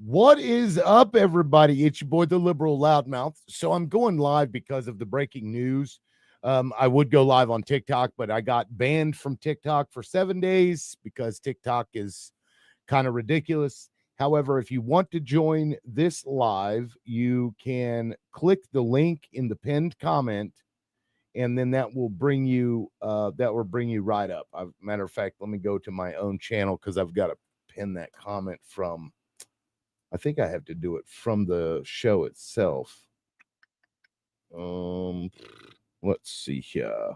What is up, everybody? It's your boy, the liberal loudmouth. So I'm going live because of the breaking news. I would go live on TikTok, but I got banned from TikTok for 7 days because TikTok is kind of ridiculous. However, if you want to join this live, you can click the link in the pinned comment, and then that will bring you right up. Matter of fact, let me go to my own channel because I've got to pin that comment from. I think I have to do it from the show itself. Um, let's see here.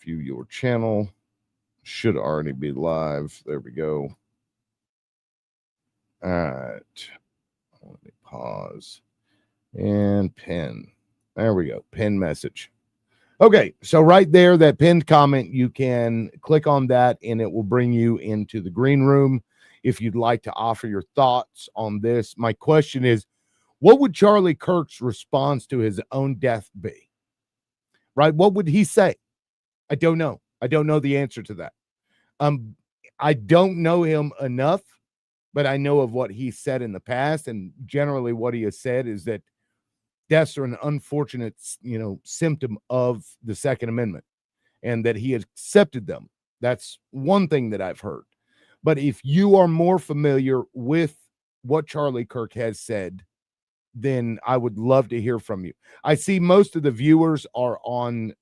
View your channel. Should already be live. There we go. All right. Let me pause and pin. There we go. Pin message. Okay, so right there, that pinned comment, you can click on that and it will bring you into the green room if you'd like to offer your thoughts on this. My question is, what would Charlie Kirk's response to his own death be? Right? What would he say? I don't know. I don't know the answer to that. I don't know him enough, but I know of what he said in the past, and generally what he has said is that deaths are an unfortunate, symptom of the Second Amendment, and that he accepted them. That's one thing that I've heard. But if you are more familiar with what Charlie Kirk has said, then I would love to hear from you. I see most of the viewers are on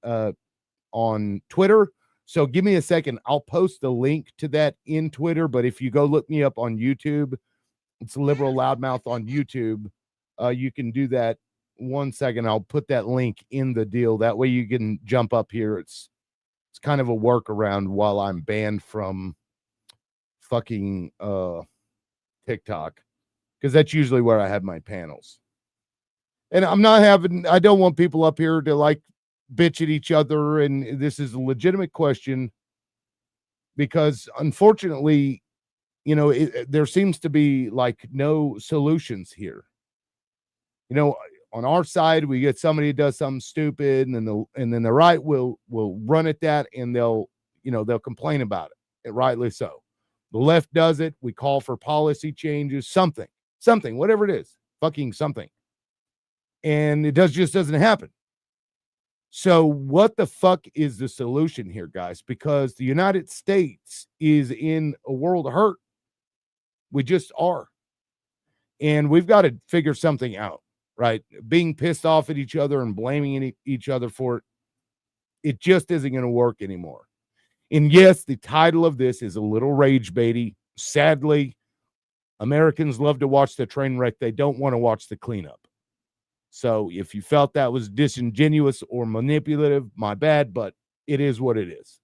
Twitter. So give me a second. I'll post the link to that in Twitter. But if you go look me up on YouTube, it's Liberal Loudmouth on YouTube. You can do that. 1 second. I'll put that link in the deal. That way you can jump up here. It's kind of a workaround while I'm banned from fucking TikTok, because that's usually where I have my panels. And I don't want people up here to like bitch at each other. And this is a legitimate question because unfortunately, there seems to be like no solutions here. On our side, we get somebody who does something stupid, and then the right will run at that, and they'll complain about it, and rightly so. The left does it. We call for policy changes, something, whatever it is, fucking something. And it just doesn't happen. So what the fuck is the solution here, guys? Because the United States is in a world of hurt. We just are. And we've got to figure something out, right? Being pissed off at each other and blaming each other for it, it just isn't going to work anymore. And yes, the title of this is a little rage baity. Sadly, Americans love to watch the train wreck. They don't want to watch the cleanup. So if you felt that was disingenuous or manipulative, my bad, but it is what it is.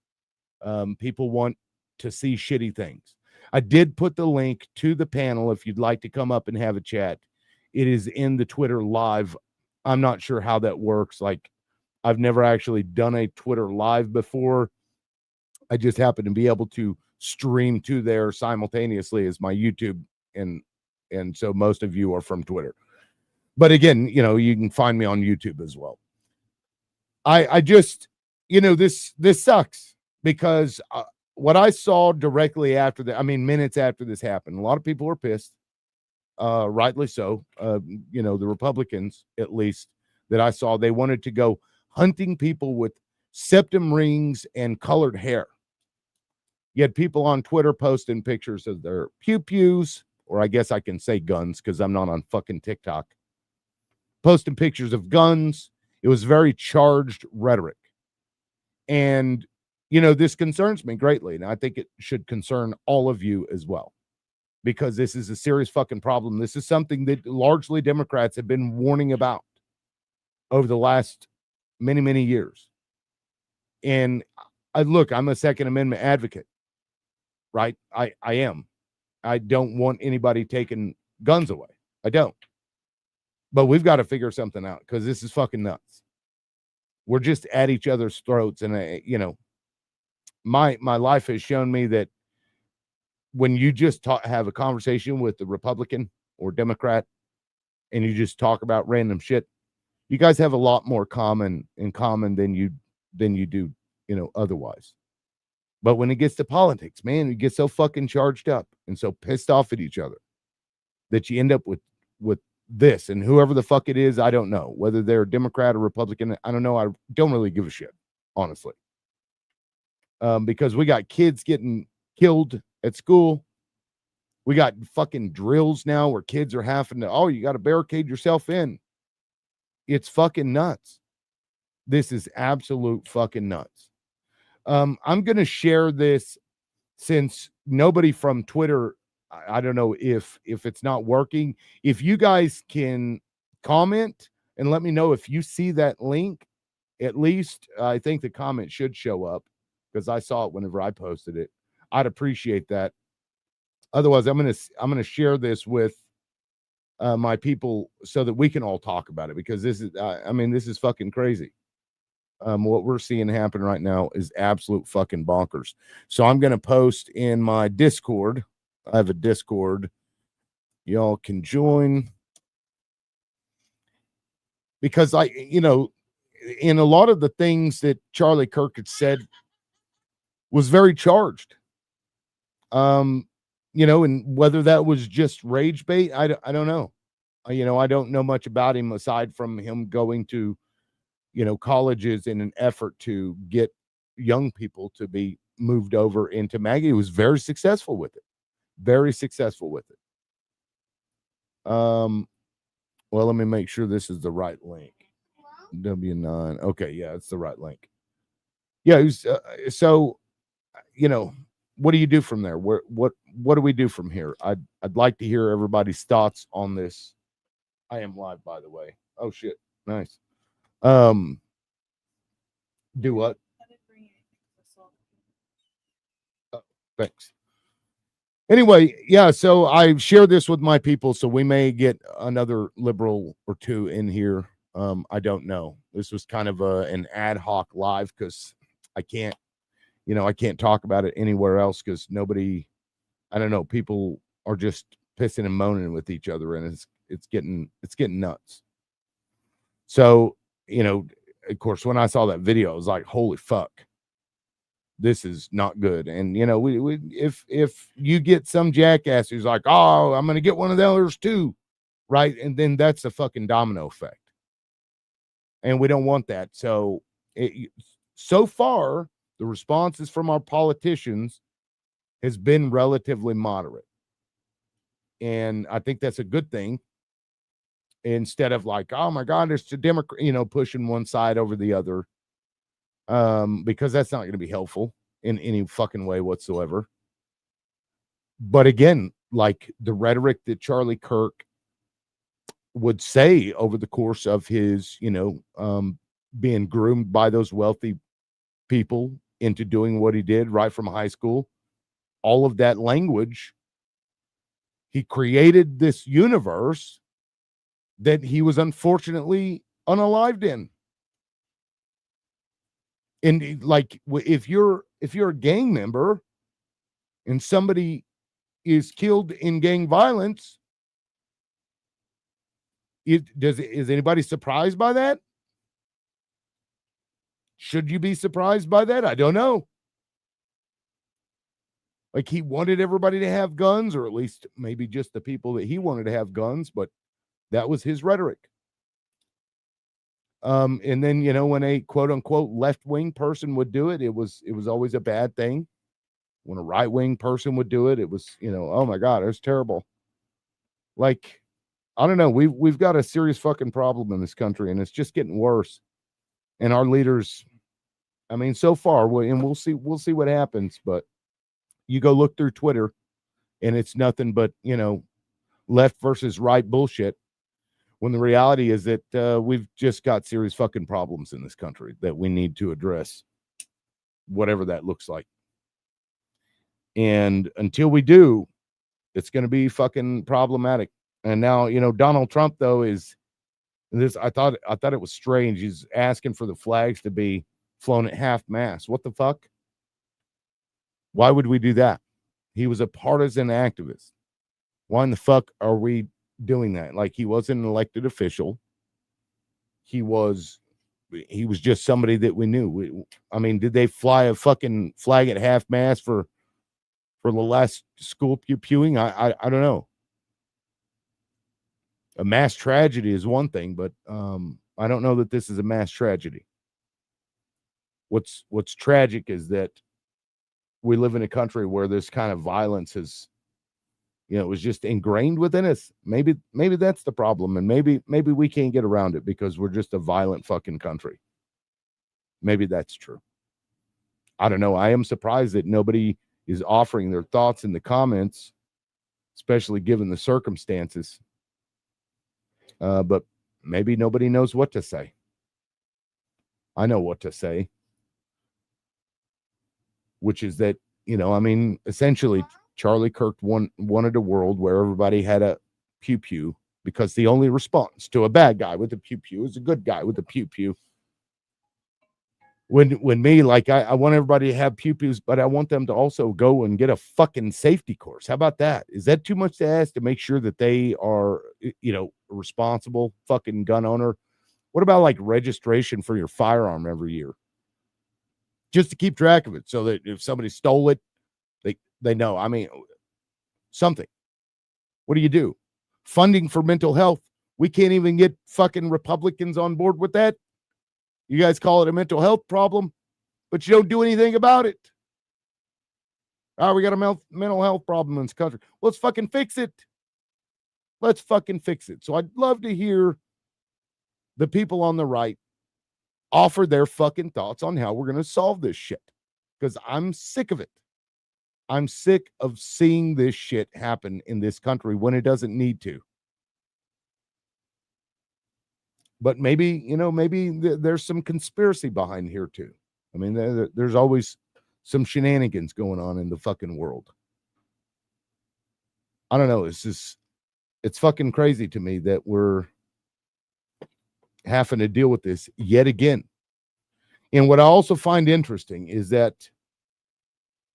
People want to see shitty things. I did put the link to the panel if you'd like to come up and have a chat. It is in the Twitter live. I'm not sure how that works. Like, I've never actually done a Twitter live before. I just happen to be able to stream to there simultaneously as my YouTube, and so most of you are from Twitter. But again, you can find me on YouTube as well. I just, this sucks because what I saw directly after that, minutes after this happened, a lot of people were pissed, rightly so. The Republicans, at least, that I saw, they wanted to go hunting people with septum rings and colored hair. You had people on Twitter posting pictures of their pew-pews, or I guess I can say guns because I'm not on fucking TikTok. Posting pictures of guns. It was very charged rhetoric. And, this concerns me greatly. And I think it should concern all of you as well, because this is a serious fucking problem. This is something that largely Democrats have been warning about over the last many, many years. And I'm a Second Amendment advocate, right? I am. I don't want anybody taking guns away. I don't. But we've got to figure something out because this is fucking nuts. We're just at each other's throats. And, my life has shown me that when you just have a conversation with the Republican or Democrat and you just talk about random shit, you guys have a lot more in common than you do, otherwise. But when it gets to politics, man, you get so fucking charged up and so pissed off at each other. that you end up with this. And whoever the fuck it is, I don't know. Whether they're Democrat or Republican, I don't know. I don't really give a shit, honestly. Because we got kids getting killed at school. We got fucking drills now where kids are having to, you got to barricade yourself in. It's fucking nuts. This is absolute fucking nuts. I'm going to share this since nobody from Twitter, I don't know if it's not working. If you guys can comment and let me know if you see that link, at least I think the comment should show up because I saw it whenever I posted it. I'd appreciate that. Otherwise, I'm gonna share this with my people so that we can all talk about it, because this is this is fucking crazy. What we're seeing happen right now is absolute fucking bonkers. So I'm going to post in my Discord. I have a Discord. Y'all can join. Because in a lot of the things that Charlie Kirk had said was very charged. And whether that was just rage bait, I don't know. I don't know much about him aside from him going to colleges in an effort to get young people to be moved over into MAGA. He was very successful with it. Very successful with it. Well, let me make sure this is the right link. W9. Okay, yeah, it's the right link. Yeah, so what do you do from there? What do we do from here? I'd like to hear everybody's thoughts on this. I am live, by the way. Oh shit. Nice. Do what? Oh, thanks. Anyway, yeah, so I share this with my people, so we may get another liberal or two in here. I don't know. This was kind of an ad hoc live because I can't talk about it anywhere else because nobody, I don't know, people are just pissing and moaning with each other, and it's getting nuts. So, of course, when I saw that video, I was like, holy fuck, this is not good. And, if you get some jackass who's like, oh, I'm going to get one of those too, right? And then that's a fucking domino effect. And we don't want that. So, so far, the responses from our politicians has been relatively moderate. And I think that's a good thing. Instead of like, oh my God, it's a Democrat, pushing one side over the other. Because that's not going to be helpful in any fucking way whatsoever. But again, like the rhetoric that Charlie Kirk would say over the course of his, being groomed by those wealthy people into doing what he did right from high school, all of that language, he created this universe that he was unfortunately unalived in. And like, if you're a gang member and somebody is killed in gang violence, is anybody surprised by that? Should you be surprised by that? I don't know. Like, he wanted everybody to have guns, or at least maybe just the people that he wanted to have guns, but that was his rhetoric. And then, when a quote unquote left-wing person would do it, it was always a bad thing. When a right-wing person would do it, it was, oh my God, it was terrible. Like, I don't know. We've got a serious fucking problem in this country, and it's just getting worse. And our leaders, so far, and we'll see what happens, but you go look through Twitter and it's nothing but, left versus right bullshit. When the reality is that we've just got serious fucking problems in this country that we need to address, whatever that looks like. And until we do, it's going to be fucking problematic. And now, Donald Trump, though, is this. I thought it was strange. He's asking for the flags to be flown at half mast. What the fuck? Why would we do that? He was a partisan activist. Why in the fuck are we doing that? Like, he wasn't an elected official. He was just somebody that we knew. Did they fly a fucking flag at half mast for the last school pewing? I don't know. A mass tragedy is one thing, but I don't know that this is a mass tragedy. What's tragic is that we live in a country where this kind of violence is, it was just ingrained within us. Maybe that's the problem, and maybe we can't get around it because we're just a violent fucking country. Maybe that's true. I don't know. I am surprised that nobody is offering their thoughts in the comments, especially given the circumstances. But maybe nobody knows what to say. I know what to say, which is that, essentially Charlie Kirk wanted a world where everybody had a pew-pew, because the only response to a bad guy with a pew-pew is a good guy with a pew-pew. When me, like, I want everybody to have pew-pews, but I want them to also go and get a fucking safety course. How about that? Is that too much to ask, to make sure that they are, responsible fucking gun owner? What about like registration for your firearm every year? Just to keep track of it, so that if somebody stole it, they know. I mean, something. What do? Funding for mental health. We can't even get fucking Republicans on board with that. You guys call it a mental health problem, but you don't do anything about it. We got a mental health problem in this country. Let's fucking fix it. Let's fucking fix it. So I'd love to hear the people on the right offer their fucking thoughts on how we're going to solve this shit, because I'm sick of it. I'm sick of seeing this shit happen in this country when it doesn't need to. But maybe, there's some conspiracy behind here too. I mean, there's always some shenanigans going on in the fucking world. I don't know. It's fucking crazy to me that we're having to deal with this yet again. And what I also find interesting is that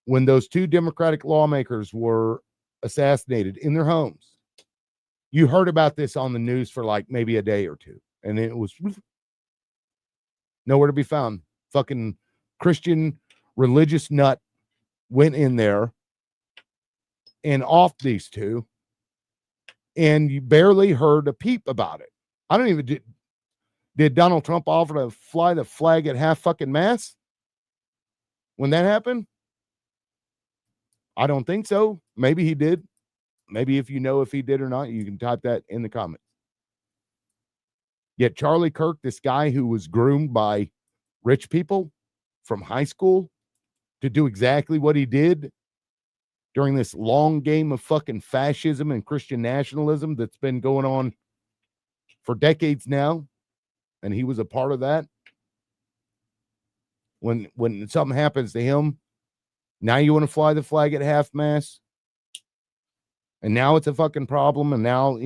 when those two Democratic lawmakers were assassinated in their homes, you heard about this on the news for like maybe a day or two, and it was nowhere to be found. Fucking Christian religious nut went in there and off these two, and you barely heard a peep about it. I don't even did Donald Trump offer to fly the flag at half fucking mast when that happened? I don't think so. Maybe he did. Maybe if you know if he did or not, you can type that in the comments. Yet Charlie Kirk, this guy who was groomed by rich people from high school to do exactly what he did during this long game of fucking fascism and Christian nationalism that's been going on for decades now, and he was a part of that. When something happens to him, now you want to fly the flag at half mast, and now it's a fucking problem, and now,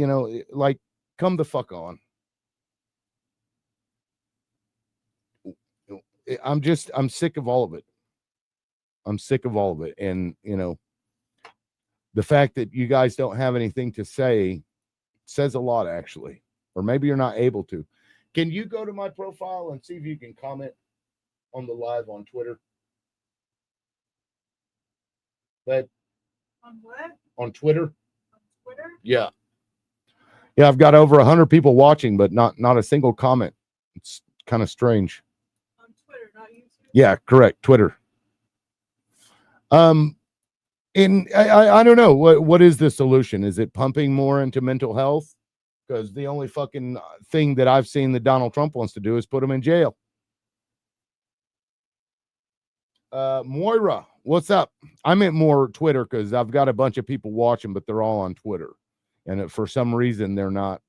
like, come the fuck on. I'm sick of all of it. I'm sick of all of it. And, the fact that you guys don't have anything to say says a lot, actually. Or maybe you're not able to. Can you go to my profile and see if you can comment on the live on Twitter? But on what? On Twitter. On Twitter? Yeah. Yeah, I've got over 100 people watching, but not a single comment. It's kind of strange. On Twitter, not YouTube? Yeah, correct. Twitter. And I don't know, what is the solution? Is it pumping more into mental health? Because the only fucking thing that I've seen that Donald Trump wants to do is put him in jail. Moira, what's up? I meant more Twitter because I've got a bunch of people watching, but they're all on Twitter, and for some reason they're not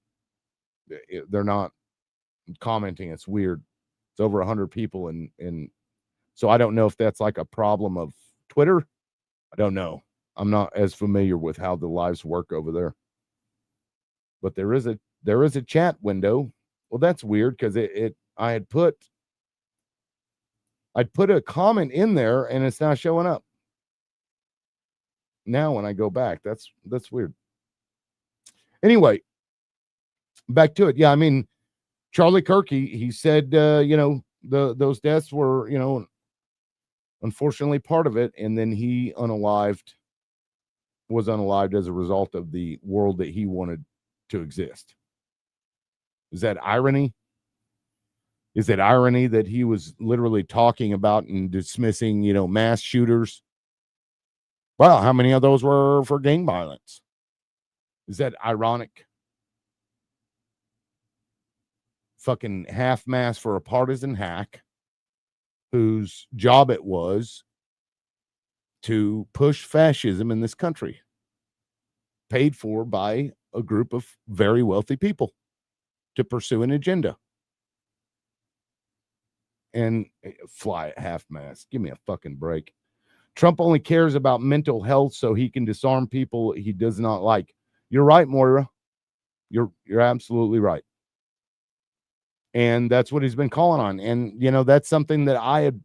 commenting. It's weird. It's over 100 people, and so I don't know if that's like a problem of Twitter. I don't know. I'm not as familiar with how the lives work over there. But there is a chat window. Well, that's weird because I'd put a comment in there and it's not showing up. Now when I go back, that's weird. Anyway, back to it. Yeah, I mean, Charlie Kirk, he said, those deaths were, unfortunately part of it, and then he was unalived as a result of the world that he wanted to exist. Is that irony? Is it irony that he was literally talking about and dismissing, mass shooters? Well, how many of those were for gang violence? Is that ironic? Fucking half-mast for a partisan hack whose job it was to push fascism in this country, paid for by a group of very wealthy people to pursue an agenda. And fly at half-mast. Give me a fucking break. Trump only cares about mental health so he can disarm people he does not like. You're right, Moira. You're absolutely right. And that's what he's been calling on. And, that's something that I had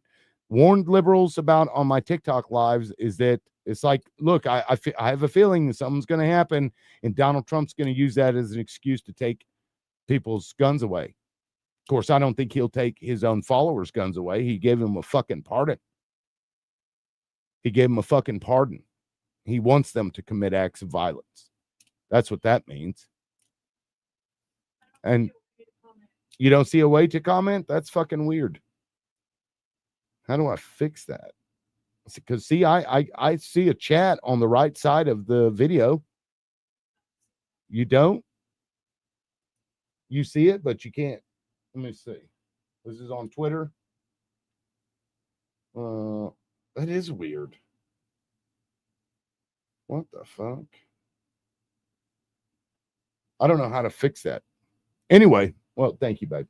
warned liberals about on my TikTok lives, is that it's like, look, I have a feeling something's going to happen, and Donald Trump's going to use that as an excuse to take people's guns away. Of course, I don't think he'll take his own followers' guns away. He gave them a fucking pardon. He wants them to commit acts of violence. That's what that means. And you don't see a way to comment? That's fucking weird. How do I fix that? Because see, I see a chat on the right side of the video. You don't? You see it, but you can't. Let me see. This is on Twitter. That is weird. What the fuck? I don't know how to fix that. Anyway, well, thank you, babe.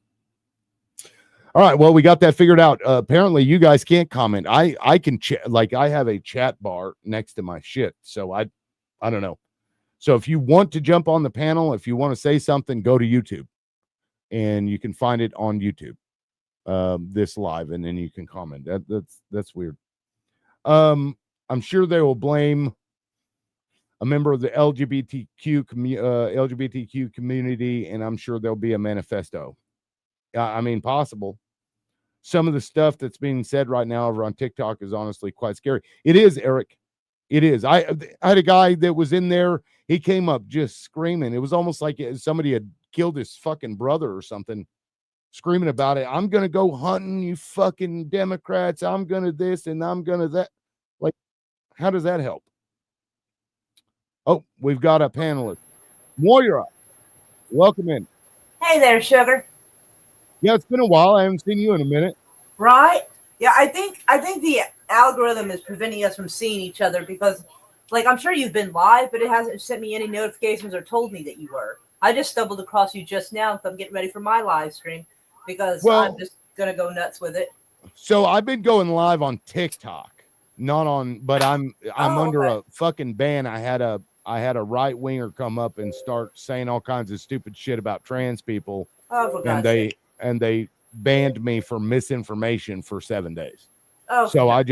All right, well, we got that figured out. Apparently, you guys can't comment. I can I have a chat bar next to my shit, so I don't know. So if you want to jump on the panel, if you want to say something, go to YouTube, and you can find it on YouTube, this live, and then you can comment. That's weird. I'm sure they will blame a member of the LGBTQ community, and I'm sure there'll be a manifesto. I mean, possible. Some of the stuff that's being said right now over on TikTok is honestly quite scary. It is, Eric. It is. I had a guy that was in there. He came up just screaming. It was almost like somebody had killed his fucking brother or something, screaming about it. I'm going to go hunting, you fucking Democrats. I'm going to this and I'm going to that. Like, how does that help? Oh, we've got a panelist. Moira, welcome in. Hey there, sugar. Yeah, it's been a while. I haven't seen you in a minute. Right? Yeah, I think the algorithm is preventing us from seeing each other because, like, I'm sure you've been live, but it hasn't sent me any notifications or told me that you were. I just stumbled across you just now because I'm getting ready for my live stream because I'm just gonna go nuts with it. So I've been going live on TikTok, not on, but I'm under a fucking ban. I had a right winger come up and start saying all kinds of stupid shit about trans people. Oh, for God's sake. And they banned me for misinformation for 7 days. Oh, so I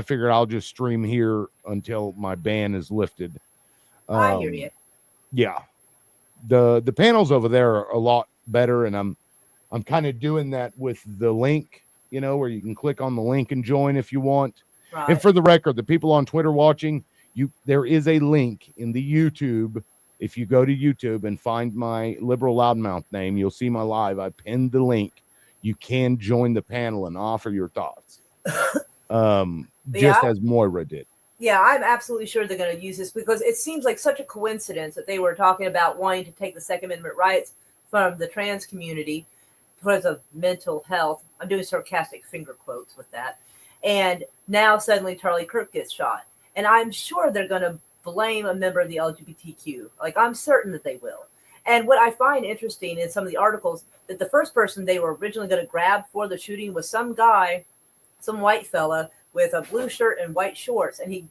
figured I'll just stream here until my ban is lifted. I hear you. Yeah, the panels over there are a lot better, and I'm kind of doing that with the link, where you can click on the link and join if you want. Right. And for the record, the people on Twitter watching, there is a link in the YouTube. If you go to YouTube and find my liberal loudmouth name, you'll see my live. I pinned the link. You can join the panel and offer your thoughts. Just as Moira did. Yeah, I'm absolutely sure they're going to use this because it seems like such a coincidence that they were talking about wanting to take the Second Amendment rights from the trans community because of mental health. I'm doing sarcastic finger quotes with that. And now suddenly Charlie Kirk gets shot. And I'm sure they're going to blame a member of the LGBTQ. Like, I'm certain that they will. And what I find interesting in some of the articles, that the first person they were originally going to grab for the shooting was some guy, some white fella with a blue shirt and white shorts. And he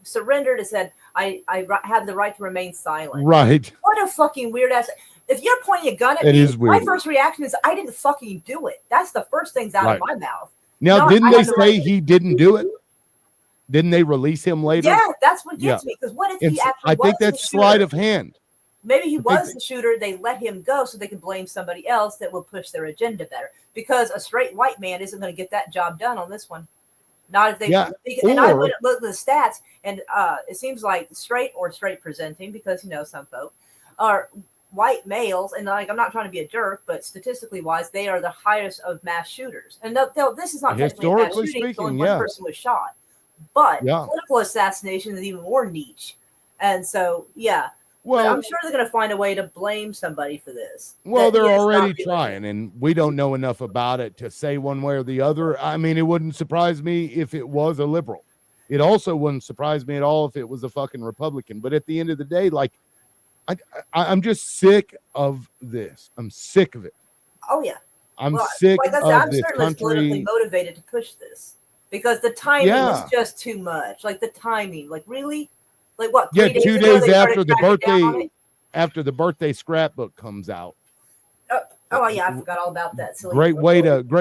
surrendered and said, I have the right to remain silent. Right. What a fucking weird ass. If you're pointing a gun at me, my first reaction is, I didn't fucking do it. That's the first thing's out of my mouth. Now, didn't they say he didn't do it? Didn't they release him later? Yeah, that's what gets me. Because what if he actually I think that's sleight of hand. Maybe he was the shooter. They let him go so they can blame somebody else that will push their agenda better. Because a straight white man isn't going to get that job done on this one. Not if they. Yeah. And I went and looked at the stats, and it seems like straight presenting, because some folk white males, and like I'm not trying to be a jerk, but statistically wise, they are the highest of mass shooters. And this is not technically a mass Historically shooting; speaking, only one yeah. person was shot. But Yeah. political assassination is even more niche. And so, yeah. But Well, I'm sure they're going to find a way to blame somebody for this. well, That they're he is not already doing trying, it. and we don't know enough about it to say one way or the other. I mean, it wouldn't surprise me if it was a liberal. It also wouldn't surprise me at all if it was a fucking Republican. But at the end of the day, like, I'm just sick of this. I'm sick of it. Oh, yeah. I'm Well, sick like I said, of I'm this certainly politically country. motivated to push this because the timing Yeah. was just too much. Like the timing, like really, like what? Yeah, 3 days 2 ago, days they started after the cracking down on birthday, it? after the birthday scrapbook comes out. Oh yeah, I forgot all about that. Silly Great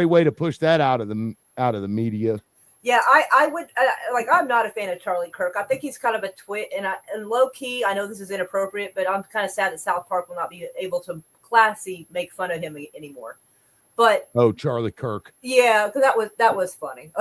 way to push that out of the media. Yeah, I would like. I'm not a fan of Charlie Kirk. I think he's kind of a twit, and low key. I know this is inappropriate, but I'm kind of sad that South Park will not be able to classy make fun of him anymore. But Oh, Charlie Kirk. yeah, because that was funny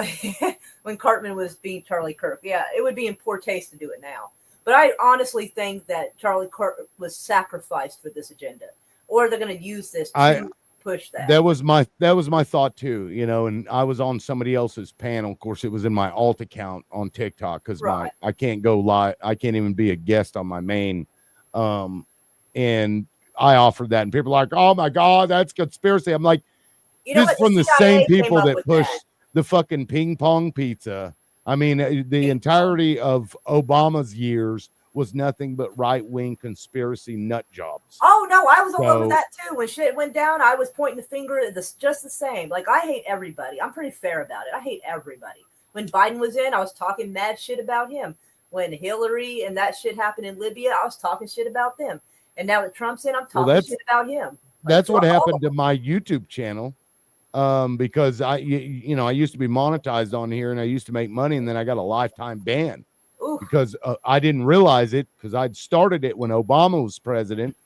when Cartman was being Charlie Kirk. Yeah, it would be in poor taste to do it now. But I honestly think that Charlie Kirk was sacrificed for this agenda, or they're going to use this to push that. That was my thought too, you know. And I was on somebody else's panel. Of course, it was in my alt account on TikTok because I can't go live. I can't even be a guest on my main. And I offered that, and people are like, "Oh my god, that's conspiracy." I'm like, this is from the same people that pushed the fucking ping pong pizza. I mean, the entirety of Obama's years was nothing but right-wing conspiracy nut jobs. Oh no, I was all over that too. When shit went down, I was pointing the finger at this just the same. Like I hate everybody. I'm pretty fair about it. I hate everybody. When Biden was in, I was talking mad shit about him. When Hillary and that shit happened in Libya, I was talking shit about them. And now that Trump's in, I'm talking shit about him. That's what happened to my YouTube channel. Because I used to be monetized on here and I used to make money, and then I got a lifetime ban. Ooh. Because I didn't realize it because I'd started it when Obama was president,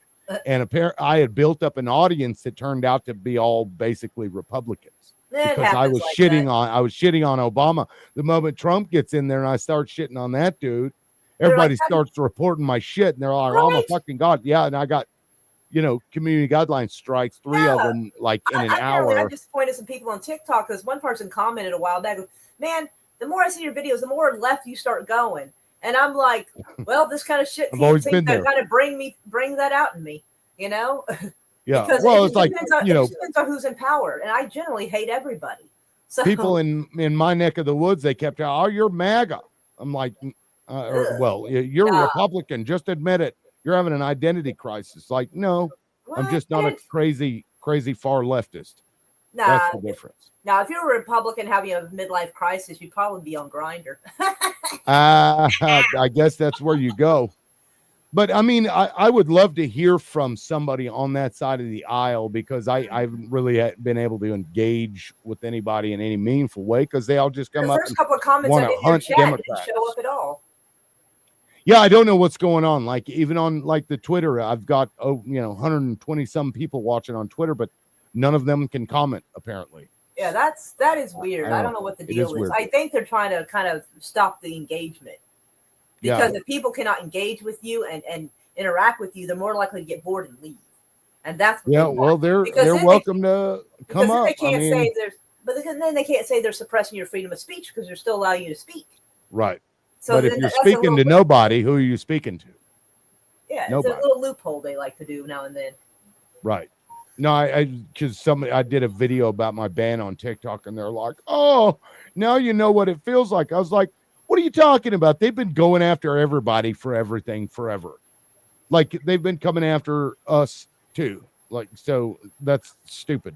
and I had built up an audience that turned out to be all basically Republicans because I was shitting on Obama. The moment Trump gets in there and I start shitting on that dude, everybody starts reporting my shit, and they're like, "Oh my fucking god, yeah!" And I got, community guideline strikes, 3 of them, like in an hour. I disappointed some people on TikTok because one person commented a while back, "Man, the more I see your videos, the more left you start going." And I'm like, well, this kind of shit seems to kind of bring that out in me, Yeah. Because well, it's like, it depends on who's in power. And I generally hate everybody. So people in my neck of the woods, they kept out, "Oh, you're MAGA." I'm like, well, you're a Republican. Just admit it. You're having an identity crisis. Like, no, I'm just not a crazy far leftist. That's the difference. Now, if you're a Republican having a midlife crisis, you'd probably be on Grindr. I guess that's where you go. But I mean, I would love to hear from somebody on that side of the aisle because I haven't really been able to engage with anybody in any meaningful way because they all just come up. The first couple of comments I did in chat didn't show up at all. Yeah, I don't know what's going on. Like even on like the Twitter, I've got 120 some people watching on Twitter, but none of them can comment apparently. Yeah, that is weird. I don't know what the deal is. I think they're trying to kind of stop the engagement because if people cannot engage with you and interact with you, they're more likely to get bored and leave. And that's what they're welcome to come up. They can't say then they can't say they're suppressing your freedom of speech because they're still allowing you to speak. Right. So but if you're speaking to nobody, who are you speaking to? Yeah, nobody. It's a little loophole they like to do now and then. Right. No, I did a video about my ban on TikTok, and they're like, "Oh, now you know what it feels like." I was like, "What are you talking about? They've been going after everybody for everything forever. Like they've been coming after us too. Like so, that's stupid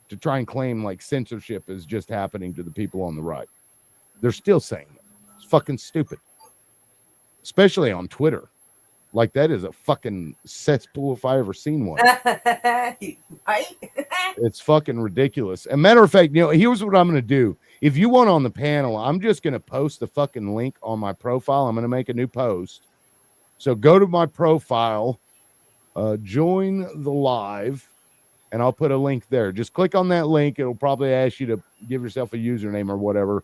to try and claim like censorship is just happening to the people on the right. They're still saying it. It's fucking stupid, especially on Twitter. Like that is a fucking cesspool if I ever seen one. It's fucking ridiculous. As a matter of fact, here's what I'm going to do. If you want on the panel, I'm just going to post the fucking link on my profile. I'm going to make a new post. So go to my profile, join the live, and I'll put a link there. Just click on that link. It'll probably ask you to give yourself a username or whatever.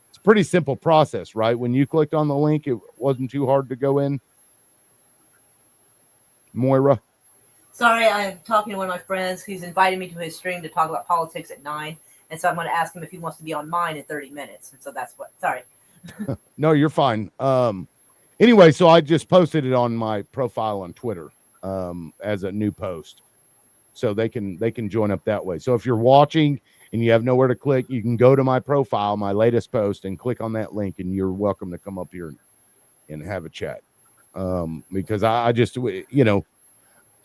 It's a pretty simple process, right? When you clicked on the link, it wasn't too hard to go in. Moira. Sorry, I'm talking to one of my friends. He's invited me to his stream to talk about politics at 9. And so I'm going to ask him if he wants to be on mine in 30 minutes. And so that's what, sorry. No, you're fine. Anyway, so I just posted it on my profile on Twitter as a new post. So they can join up that way. So if you're watching and you have nowhere to click, you can go to my profile, my latest post, and click on that link, and you're welcome to come up here and have a chat. Because I just, you know,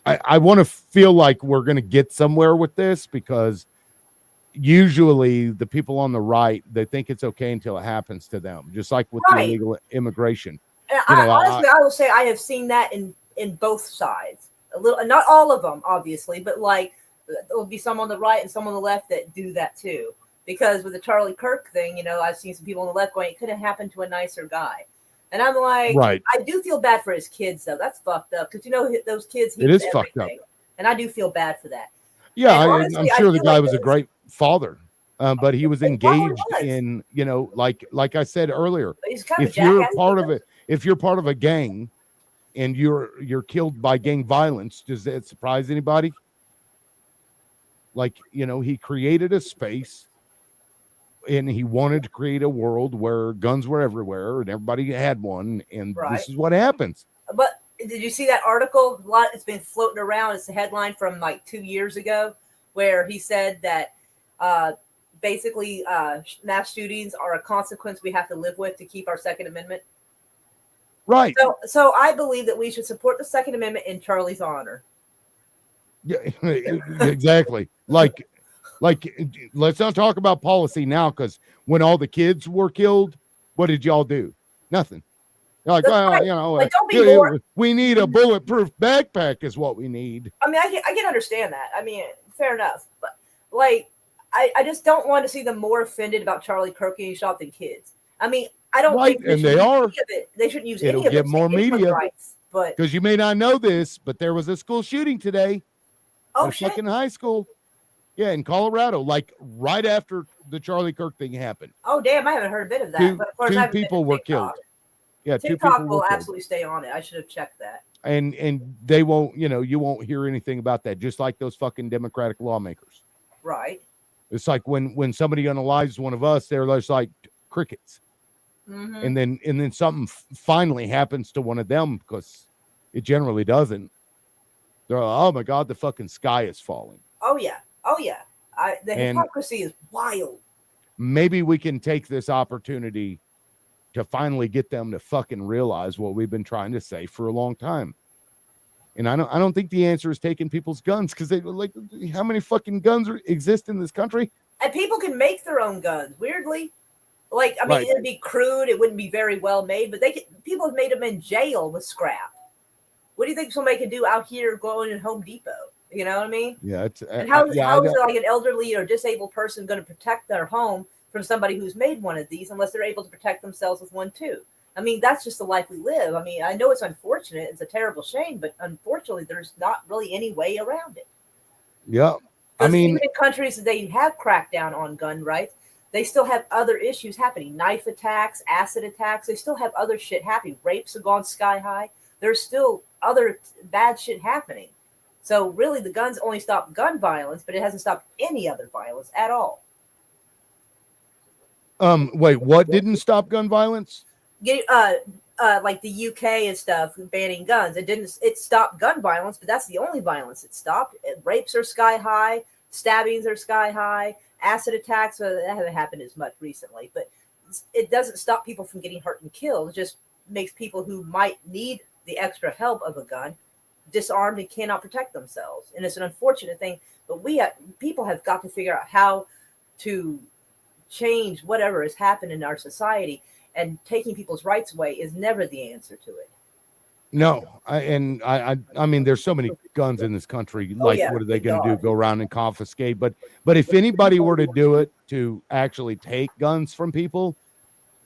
I want to feel like we're going to get somewhere with this, because usually the people on the right, they think it's okay until it happens to them, just like with the illegal immigration. And honestly, I will say I have seen that in both sides. A little, not all of them, obviously, but like there'll be some on the right and some on the left that do that too. Because with the Charlie Kirk thing, you know, I've seen some people on the left going, it could have happened to a nicer guy. And I'm like, right. I do feel bad for his kids, though. That's fucked up. Because, you know, those kids, it is fucked up. And I do feel bad for that. Yeah, honestly, I'm sure the guy was a great father, but he was engaged in, you know, like I said earlier, if you're part of it, if you're part of a gang and you're killed by gang violence, does that surprise anybody? Like, you know, he created a space and he wanted to create a world where guns were everywhere and everybody had one, and this is what happens. But did you see that article? A lot, it's been floating around. It's a headline from like 2 years ago where he said that basically mass shootings are a consequence we have to live with to keep our Second Amendment. Right. So I believe that we should support the Second Amendment in Charlie's honor. Yeah, exactly. Like, let's not talk about policy now, because when all the kids were killed, what did y'all do? Nothing. You're like, well, you know, we need a bulletproof backpack is what we need. I mean, I can understand that. I mean, fair enough. But like, I just don't want to see them more offended about Charlie Kirk getting shot than kids. I mean, I don't think they are. They shouldn't use any of it. It'll get more media. Rights, but because you may not know this, but there was a school shooting today. Oh, shit. Fucking high school. Yeah, in Colorado, like right after the Charlie Kirk thing happened. Oh, damn, I haven't heard a bit of that. But of course, two people were killed. Yeah, TikTok will absolutely stay on it. I should have checked that. And they won't, you know, you won't hear anything about that, just like those fucking Democratic lawmakers. Right. It's like when somebody unalives one of us, they're just like crickets. Mm-hmm. And then something finally happens to one of them, because it generally doesn't. They're like, oh my God, the fucking sky is falling. Oh yeah. The hypocrisy is wild. Maybe we can take this opportunity to finally get them to fucking realize what we've been trying to say for a long time. And I don't think the answer is taking people's guns, because they like, how many fucking guns exist in this country? And people can make their own guns. Weirdly, like I mean, it'd be crude. It wouldn't be very well made, but people have made them in jail with scrap. What do you think somebody can do out here going in Home Depot? You know what I mean? Yeah. And how is like an elderly or disabled person going to protect their home from somebody who's made one of these unless they're able to protect themselves with one too? I mean, that's just the life we live. I mean, I know it's unfortunate. It's a terrible shame, but unfortunately, there's not really any way around it. Yeah. I mean, even in countries that they have cracked down on gun rights, they still have other issues happening. Knife attacks, acid attacks. They still have other shit happening. Rapes have gone sky high. There's still other bad shit happening. So really, the guns only stop gun violence, but it hasn't stopped any other violence at all. Wait, what didn't stop gun violence? Like the UK and stuff banning guns. It stopped gun violence, but that's the only violence it stopped. Rapes are sky high, stabbings are sky high, acid attacks, that haven't happened as much recently, but it doesn't stop people from getting hurt and killed. It just makes people who might need the extra help of a gun disarmed and cannot protect themselves. And it's an unfortunate thing, but people have got to figure out how to change whatever has happened in our society, and taking people's rights away is never the answer to it. No, I mean, there's so many guns in this country. Like, what are they going to do? Go around and confiscate? But if anybody were to do it to actually take guns from people,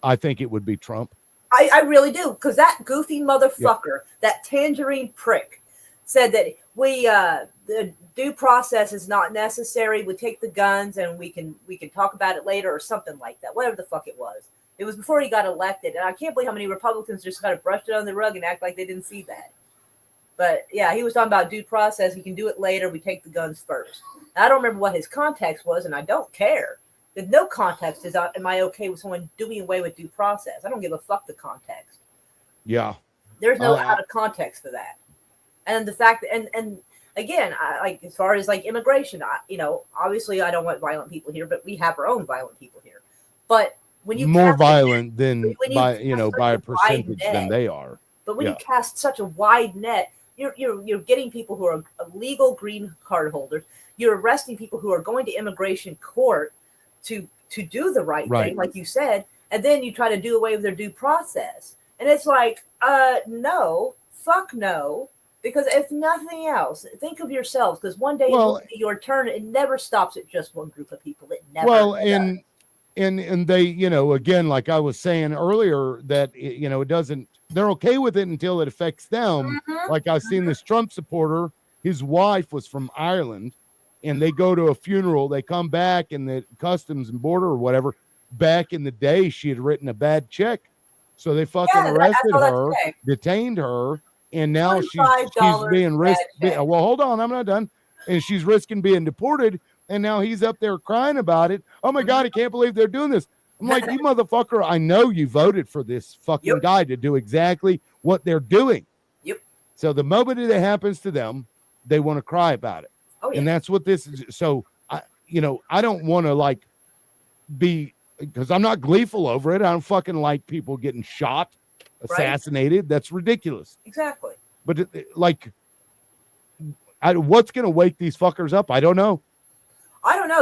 I think it would be Trump. I really do, because that goofy motherfucker, that tangerine prick, said that the due process is not necessary. We take the guns and we can talk about it later or something like that. Whatever the fuck it was. It was before he got elected, and I can't believe how many Republicans just kind of brushed it on the rug and act like they didn't see that. But yeah, he was talking about due process. He can do it later. We take the guns first. And I don't remember what his context was, and I don't care. With no context, am I okay with someone doing away with due process? I don't give a fuck the context. Yeah. There's no out of context for that. And the fact that, and again, I, like as far as like immigration, obviously I don't want violent people here, but we have our own violent people here. But when you more violent than by a percentage net, than they are. But when you cast such a wide net, you're getting people who are illegal green card holders. You're arresting people who are going to immigration court to do the right thing, like you said, and then you try to do away with their due process. And it's like, no, fuck no. Because if nothing else, think of yourselves. Because one day it will be your turn. It never stops at just one group of people. It never. Well, does. and they, again, like I was saying earlier, that it doesn't. They're okay with it until it affects them. Mm-hmm. Like I've seen this Trump supporter. His wife was from Ireland, and they go to a funeral. They come back, and the Customs and Border or whatever. Back in the day, she had written a bad check, so they fucking arrested her, detained her. And now she's being risked. Well, hold on, I'm not done. And she's risking being deported. And now he's up there crying about it. Oh my God, I can't believe they're doing this. I'm like, you motherfucker, I know you voted for this fucking guy to do exactly what they're doing. Yep. So the moment it happens to them, they want to cry about it. Oh, yeah. And that's what this is. So I don't want to be, because I'm not gleeful over it. I don't fucking like people getting shot, assassinated. Right. That's ridiculous. Exactly. But what's going to wake these fuckers up? I don't know.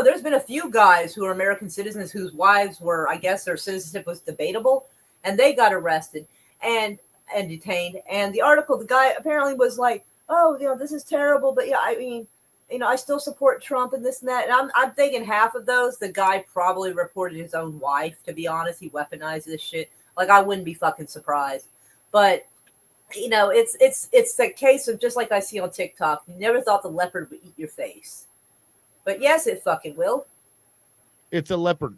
There's been a few guys who are American citizens whose wives were, I guess their citizenship was debatable, and they got arrested and detained. And the article, the guy apparently was like, oh, this is terrible. But yeah, I mean, I still support Trump and this and that. And I'm thinking half of those, the guy probably reported his own wife, to be honest. He weaponized this shit. Like, I wouldn't be fucking surprised. But, it's the case of just like I see on TikTok. You never thought the leopard would eat your face. But yes, it fucking will. It's a leopard.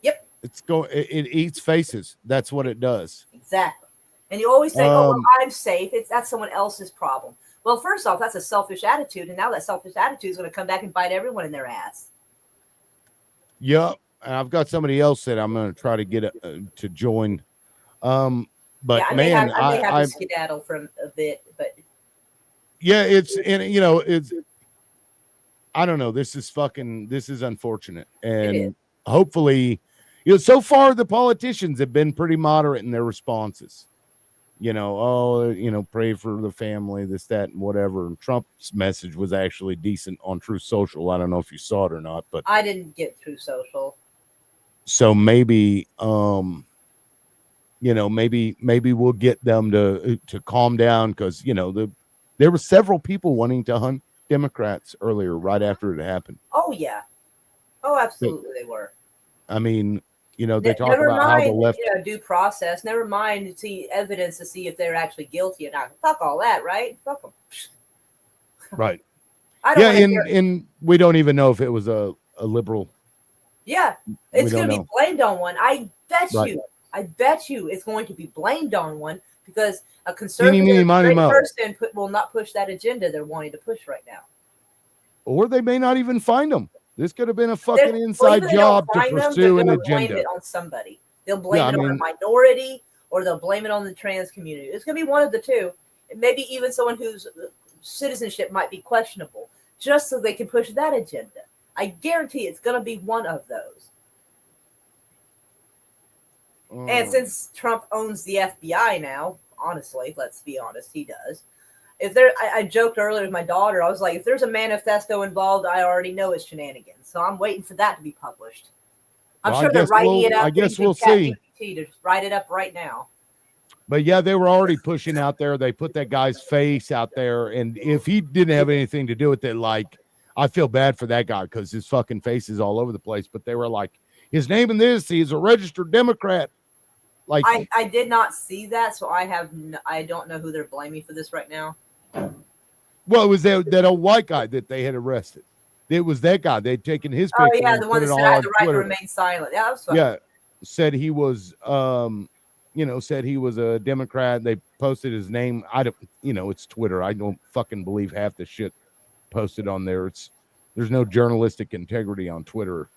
Yep. It eats faces. That's what it does. Exactly. And you always say, oh, well, I'm safe. That's someone else's problem. Well, first off, that's a selfish attitude. And now that selfish attitude is going to come back and bite everyone in their ass. Yep. I've got somebody else that I'm going to try to get to join. But yeah, I man, may have to skedaddle from a bit, but yeah, it's I don't know. This is unfortunate, and hopefully, so far the politicians have been pretty moderate in their responses. Pray for the family, this, that, and whatever. And Trump's message was actually decent on Truth Social. I don't know if you saw it or not, but I didn't get Truth Social. So maybe, maybe we'll get them to calm down, because there were several people wanting to hunt Democrats earlier, right after it happened. Oh yeah, oh absolutely, they were. I mean, they talk about how the left due process. Never mind to see evidence to see if they're actually guilty or not. Fuck all that, right? Fuck them. Right. And we don't even know if it was a liberal. Yeah, it's going to be blamed on one. I bet you it's going to be blamed on one, because a conservative person will not push that agenda they're wanting to push right now. Or they may not even find them. This could have been a fucking inside job to pursue an agenda. Blame it on somebody. They'll blame it on a minority, or they'll blame it on the trans community. It's going to be one of the two. Maybe even someone whose citizenship might be questionable, just so they can push that agenda. I guarantee it's going to be one of those. And since Trump owns the FBI now, honestly, let's be honest, he does. I joked earlier with my daughter, I was like, if there's a manifesto involved, I already know it's shenanigans. So I'm waiting for that to be published. I'm sure they're writing it up. I guess we'll see. To write it up right now. But yeah, they were already pushing out there. They put that guy's face out there. And if he didn't have anything to do with it, I feel bad for that guy, because his fucking face is all over the place. But they were like, his name in this, he's a registered Democrat. I did not see that, so I don't know who they're blaming for this right now. Well, it was that old white guy that they had arrested. It was that guy. They'd taken his picture. Oh yeah, the one that said I had the right to remain silent. Yeah, that was fun. Yeah, said he was said he was a Democrat. They posted his name. I don't, it's Twitter. I don't fucking believe half the shit posted on there. There's no journalistic integrity on Twitter.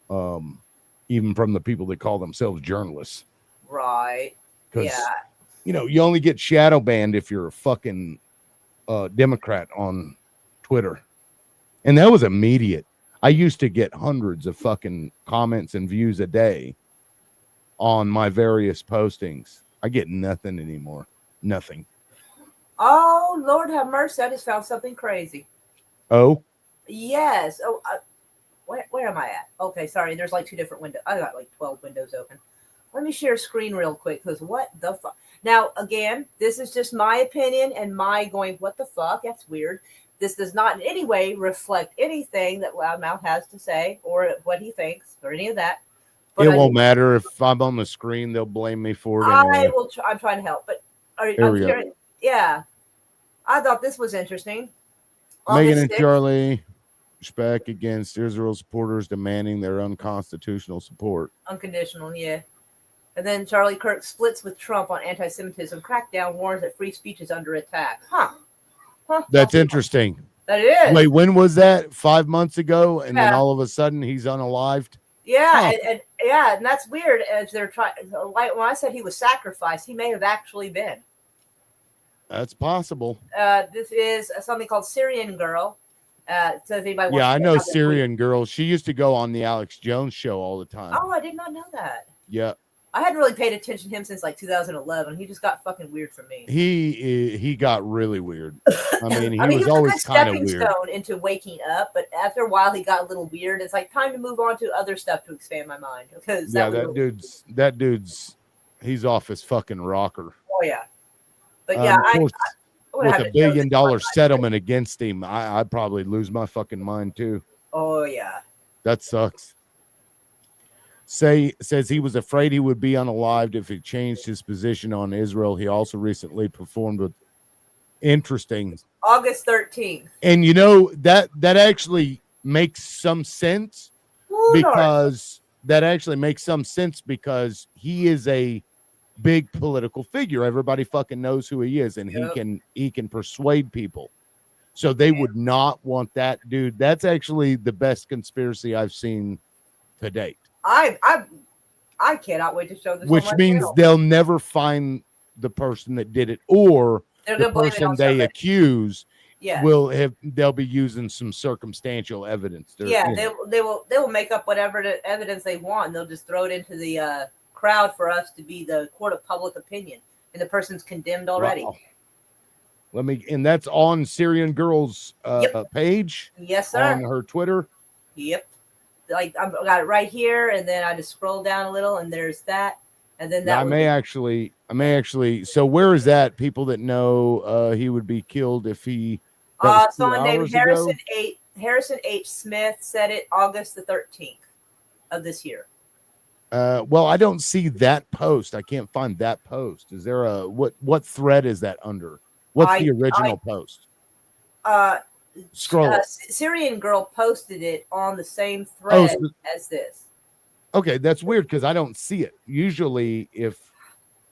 Even from the people that call themselves journalists. Right. Because, Yeah. you only get shadow banned if you're a fucking Democrat on Twitter. And that was immediate. I used to get hundreds of fucking comments and views a day on my various postings. I get nothing anymore. Nothing. Oh, Lord have mercy. I just found something crazy. Oh? Yes. Oh, where am I at? Okay, sorry. There's like 2 different windows. I got like 12 windows open. Let me share screen real quick because what the fuck? Now, again, this is just my opinion and my going, what the fuck? That's weird. This does not in any way reflect anything that Loudmouth has to say or what he thinks or any of that. But It won't matter if I'm on the screen. They'll blame me for it anyway. I will. I'm trying to help, but Here we go. Yeah, I thought this was interesting. Megan August and 6th. Charlie back against Israel supporters demanding their unconstitutional support. Unconditional, yeah. And then Charlie Kirk splits with Trump on anti-Semitism crackdown, warns that free speech is under attack. Huh. That's interesting. That is. Wait, when was that? 5 months ago, and then Yeah. all of a sudden he's unalived. Yeah, and that's weird. As they're trying, like when I said he was sacrificed, he may have actually been. That's possible. This is something called Syrian Girl. So if anybody wants Yeah, to I check know out the Syrian girl. She used to go on the Alex Jones show all the time. tweet. Oh, I did not know that. Yeah, I hadn't really paid attention to him since like 2011. He just got fucking weird for me. he got really weird. I mean, he I mean, was he was a always good kind of stepping weird. stone into waking up, but after a while, he got a little weird. It's like time to move on to other stuff to expand my mind. Because Yeah, that dude's he's off his fucking rocker. Oh yeah, but yeah, Of course, I would with have a to show $1 this billion to my settlement against him, I'd probably lose my fucking mind too. Oh yeah. That sucks. Says he was afraid he would be unalived if he changed his position on Israel. He also recently performed with interesting. August 13th. And that actually makes some sense because he is a big political figure. Everybody fucking knows who he is, and he can persuade people. So they would not want that dude. That's actually the best conspiracy I've seen to date. I cannot wait to show this. Which on my means channel. they'll never find the person that did it, or They're the gonna blame it person on they somebody. accuse Yeah. they'll be using some circumstantial evidence. Yeah, they will make up whatever evidence they want. And they'll just throw it into the crowd for us to be the court of public opinion, and the person's condemned already. Wow. And that's on Syrian Girl's page. Yes, sir. On her Twitter. Yep. Like I got it right here, and then I just scroll down a little, and there's that, and then that. I may actually. So where is that? People that know he would be killed if he. Someone named Harrison H. Smith said it August the 13th of this year. Well, I don't see that post. I can't find that post. Is there what thread is that under? What's the original post? Scroll. Syrian Girl posted it on the same thread as this. Okay, that's weird because I don't see it. Usually, if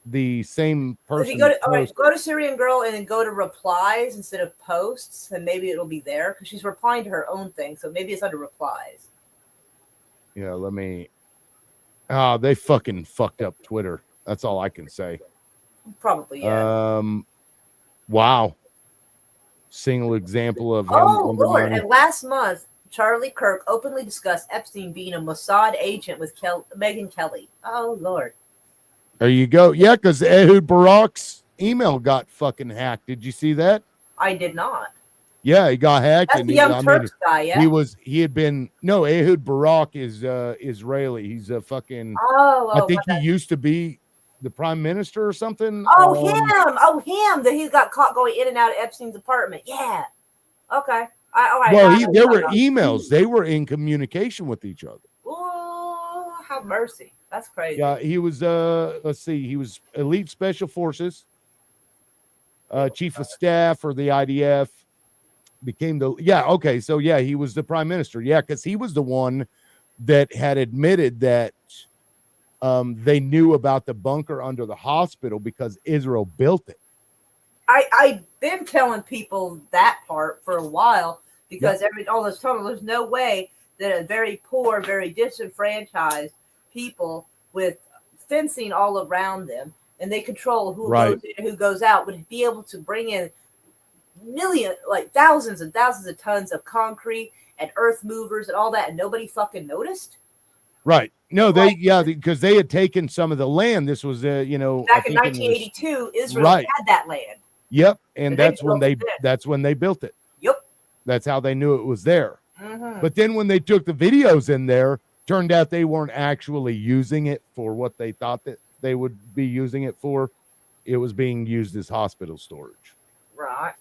the same person. If you go to Syrian Girl and then go to replies instead of posts, and maybe it'll be there because she's replying to her own thing. So maybe it's under replies. Yeah, let me. They fucking fucked up Twitter. That's all I can say. Probably, yeah. Wow. Single example of him. Oh, Lord. And last month, Charlie Kirk openly discussed Epstein being a Mossad agent with Megyn Kelly. Oh, Lord. There you go. Yeah, because Ehud Barak's email got fucking hacked. Did you see that? I did not. Yeah, he got hacked. That's the Young Turks guy, yeah? Ehud Barak is Israeli. He's a fucking, I think he used to be the prime minister or something. Him. That he got caught going in and out of Epstein's apartment. Yeah. Okay. All right. Well, there were emails. They were in communication with each other. Oh, have mercy. That's crazy. Yeah, he was, let's see, he was elite special forces, chief of staff for the IDF, he was the prime minister. Yeah, because he was the one that had admitted that they knew about the bunker under the hospital because Israel built it. I've been telling people that part for a while because all those tunnels, there's no way that a very poor, very disenfranchised people with fencing all around them and they control who goes in and who goes out would be able to bring in thousands and thousands of tons of concrete and earth movers and all that, and nobody fucking noticed. Right. No, because they had taken some of the land. This was, back in 1982, Israel had that land. Yep, and that's when they built it. Yep. That's how they knew it was there. Mm-hmm. But then when they took the videos in there, turned out they weren't actually using it for what they thought that they would be using it for. It was being used as hospital storage. Right.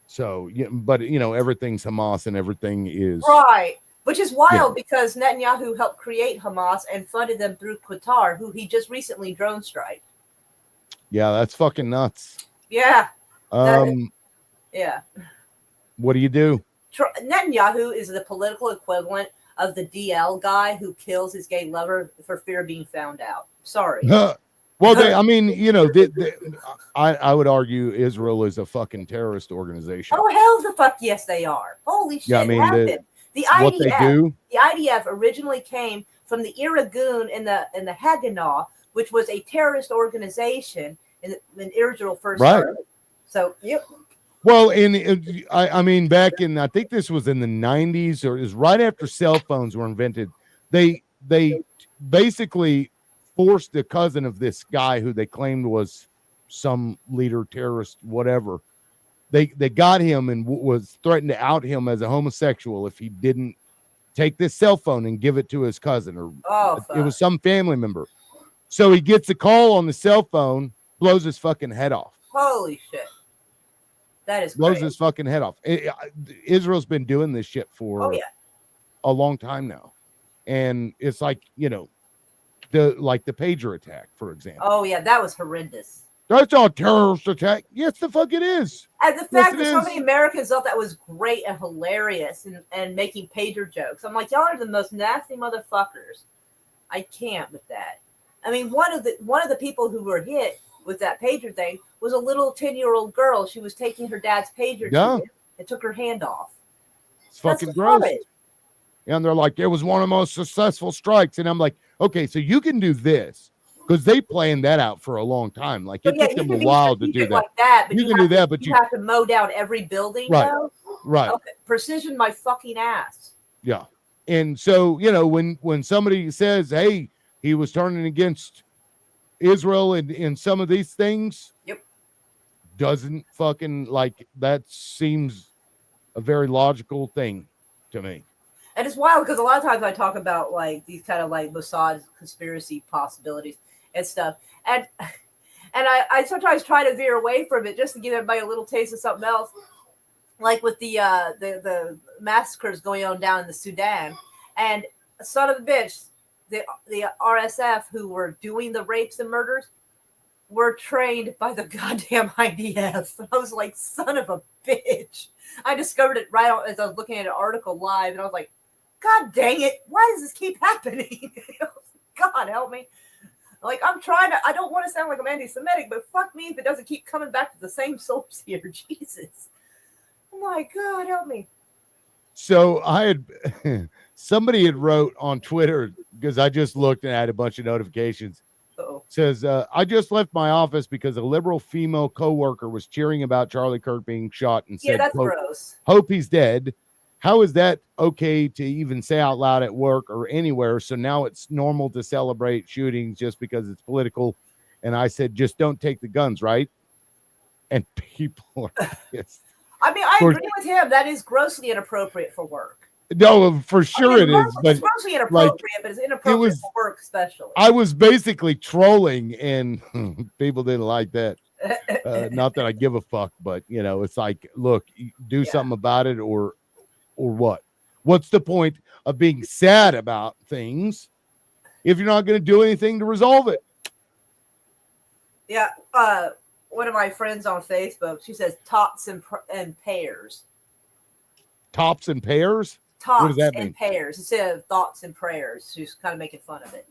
So, but everything's Hamas and everything is right. Which is wild because Netanyahu helped create Hamas and funded them through Qatar, who he just recently drone strike. Yeah, that's fucking nuts. Yeah. Yeah. What do you do? Netanyahu is the political equivalent of the DL guy who kills his gay lover for fear of being found out. Sorry. Well, I would argue Israel is a fucking terrorist organization. Oh, hell the fuck yes, they are. Holy shit. Yeah, I mean, the IDF, what they do? The IDF originally came from the Irgun in the Haganah, which was a terrorist organization when Israel first started. So, yep. Well, I mean, back in, I think this was in the 90s, or it was right after cell phones were invented. They basically forced the cousin of this guy who they claimed was some leader, terrorist, whatever. They got him and was threatened to out him as a homosexual if he didn't take this cell phone and give it to his cousin, or it was some family member. So he gets a call on the cell phone, blows his fucking head off. Holy shit. That is blows his fucking head off. Israel's been doing this shit for a long time now. And it's like, the pager attack, for example. Oh, yeah, that was horrendous. That's not a terrorist attack. Yes, the fuck it is. And the fact that so many Americans thought that was great and hilarious and making pager jokes. I'm like, y'all are the most nasty motherfuckers. I can't with that. I mean, one of the people who were hit with that pager thing was a little 10-year-old girl. She was taking her dad's pager to him and took her hand off. It's fucking gross. And they're like, it was one of the most successful strikes. And I'm like, okay, so you can do this. Because they planned that out for a long time. Like, it took them a while to do that. Like that, but you can do that, but you have to mow down every building, though? Right. Okay. Precision my fucking ass. Yeah. And so, when somebody says, hey, he was turning against Israel in some of these things, doesn't fucking, that seems a very logical thing to me. And it's wild because a lot of times I talk about, these kind of, Mossad conspiracy possibilities and stuff. And I sometimes try to veer away from it just to give everybody a little taste of something else. Like with the massacres going on down in the Sudan. And son of a bitch, the RSF who were doing the rapes and murders were trained by the goddamn IDF. I was like, son of a bitch. I discovered it as I was looking at an article live, and I was like, God dang it, why does this keep happening? God help me. Like, I don't want to sound like I'm anti-Semitic, but fuck me if it doesn't keep coming back to the same source here. Jesus. Oh my God, help me. So somebody had wrote on Twitter, because I just looked and had a bunch of notifications. Says, I just left my office because a liberal female coworker was cheering about Charlie Kirk being shot and said, that's gross. Hope he's dead. How is that okay to even say out loud at work or anywhere? So now it's normal to celebrate shootings just because it's political. And I said, just don't take the guns, right? And people are pissed. I mean, I agree with him. That is grossly inappropriate for work. No, for sure it is. But it's grossly inappropriate, but it's inappropriate for work especially. I was basically trolling, and people didn't like that. Not that I give a fuck, but, it's like, look, do something about it or what? What's the point of being sad about things if you're not going to do anything to resolve it? Yeah. One of my friends on Facebook, she says tops and pairs. Tops and pairs? Tops what does that and mean? Pairs instead of thoughts and prayers. She's kind of making fun of it.